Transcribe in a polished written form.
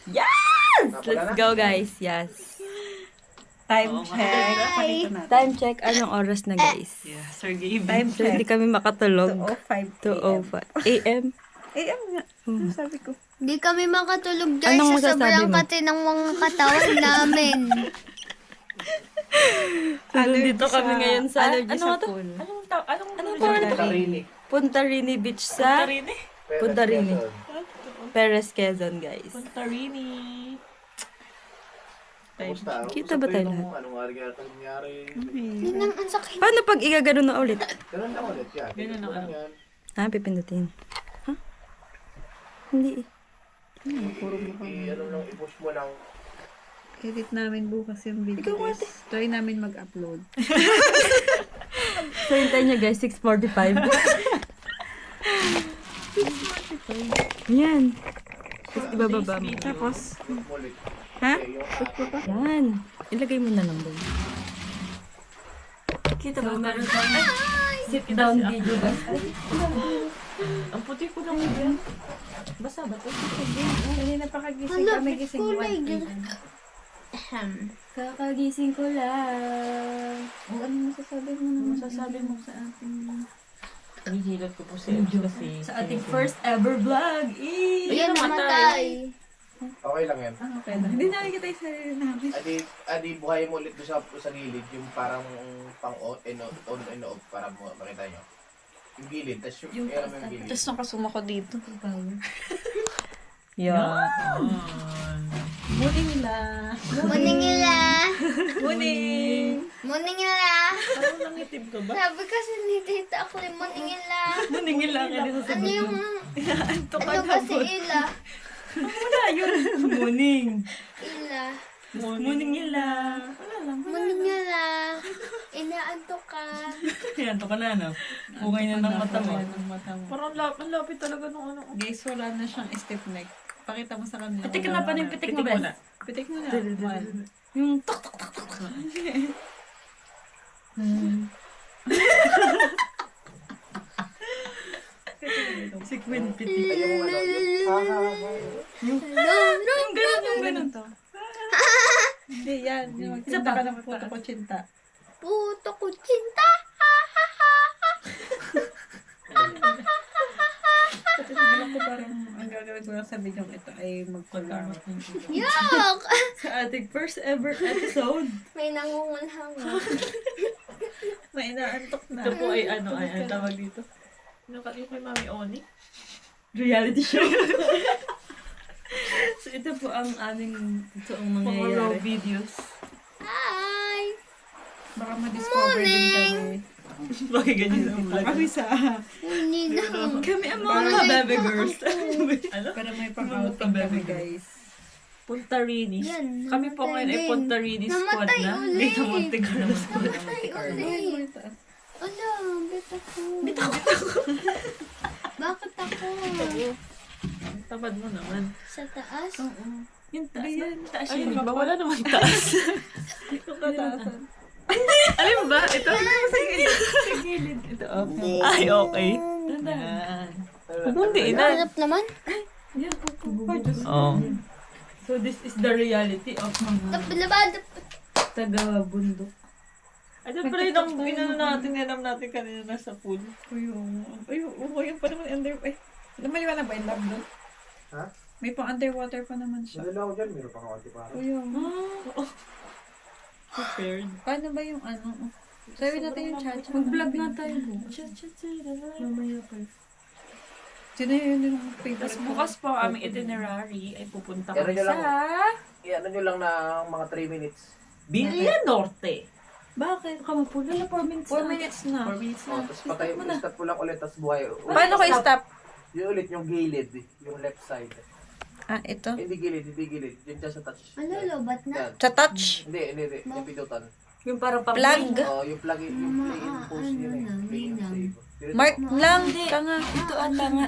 Yes! Let's go, guys. Yes. Time check. Pakita natin. Time check. Anong oras na, guys? Yeah, Sir Gabe. Time So, hindi check. kami makatulog. 2:05 2:05 a.m. AM nga. Ano sabi ko? Di kami makatulog dahil Anong sa masasabi sobrang mo? kati ng mga katawan namin. So, nandito kami ngayon sa... allergy sa to? pool. Anong Punta Rini Beach sa... Puntarini? Punta Rini. Perez, Quezon, guys. Puntarini. Kamusta? Kita ba tayo lahat? Anong nangyari? Yun ang sakit. Paano pag igagano na ulit? Ganun lang ulit yan. Ganun lang ulit. yan. Ah, pipindutin. Ha? Hindi eh. Ano lang, i-push mo lang. Edit namin bukas yung video. Guys. Try namin mag-upload. So, hintayin nyo guys, 6:45. Yan. Tapos ibababa mo. Tapos, Mulit. ha? Yan. Ilagay mo na lang doon. Kita ba? Meron tayong sit down video guys. Ang puti ko lang yan. Basa ba ito? Kanina pa kagising Hala, kami gising kulay. 1 Kakagising ko lang. O ano masasabi mo naman? Masasabi mo sa atin? Hihilot ko po si Edge kasi. Sa ating first ever vlog. Ayan, namatay. Okay lang yan. Ah, okay na. Hindi nakikita yung sarili namin. Adi, buhay mo ulit doon sa gilid. Yung parang pang on and off para mo makita nyo. Yung gilid. Tapos yung gilid. Tapos nakasuma ko dito. Yan. Muning nila. Muning nila. Muning! Muning nila. Parang nangitib ka ba? Sabi kasi ni Tita ako yung muning nila. Muningin lang ka dito sa Ano yung... Ano kasi ila? Muning. Ila. Muning nila. Muning nila. Inaanto ka. Yan, to ka na, no? Bungay na ng mata mo. Parang ang lapit talaga nung ano. Guys, wala na siyang stiff neck. Pakita mo sa kanila. Pitik na pa rin, pitik mo, Pitik mo bes. na. Pitik mo na. One. Yung tok, tok, tok, tok. Si Queen pitik. Ay, yung ano, yung Yung ganun, yung ganun to. Hindi, yan. Yung magtinta ka ng puto ko chinta. Puto ko cinta. Kasi sabihin ko parang ang gagawin ko lang sa video ito ay mag-collab. Yuck! Sa ating first ever episode. May nangungunhanga. May inaantok na. Ito po ay ano, ay ang tawag dito. Yung kay Mami Oni. Reality show. So ito po ang aming totoong Mga raw mangyayari. videos. Hi! Baka ma-discover din kami. Bakit ganyan ang vlog? Kami sa... Hindi na. Kami ang mga baby girls. Ano? Pero may pang-outing kami, guys. Puntarinis. Yan, Kami po ngayon ay namatay din. Puntarinis squad Namatay na. ulit. Dito Monte Carlo squad. Namatay ulit. Ala, bita ko. Bakit ako? Tabad mo naman. Sa taas? Yung taas na. Taas Ay, yun. ba? Wala naman taas. Yung kataasan. Alam mo ba? Ito. Sa gilid. Ito. Oh. Ay, okay. Yan. Hindi na. Hanap naman? Oh. So this is the reality of mga Labad. taga-bundok. Ano pala yung inano natin, yanam natin kanina nasa pool. Ay, yung pa naman under... Ay, maliwanag ba yung lab doon? Ha? May pang underwater pa naman siya. Nadala ako dyan, meron pa kaunti para. Yung... Prepared. Paano ba yung ano? Sabi natin yung chat. Mag-vlog na tayo po. Mamaya pa. Sino yun yung favorite Tapos mo? bukas po ang aming itinerary ay pupunta Pero kami nyo lang, sa ano nyo lang na mga 3 minutes. Villa Norte. Bakit? Kamapula na 4 minutes 4 minutes na. 4 minutes na. Tapos patay mo, stop mo lang ulit, tapos buhay. Paano ko i-stop? Yung ulit, yung gilid, yung left side. Ah, ito? Hindi gilid. Yung dyan sa touch. Ano, lobat na? Yan. Sa touch? Hindi. Yung pinutan. Yung parang Plug? Oh, yung plug in, yung plug in post yun eh. Ano na, Plug in linang. save. Mark lang. Ka nga. Ito ata nga.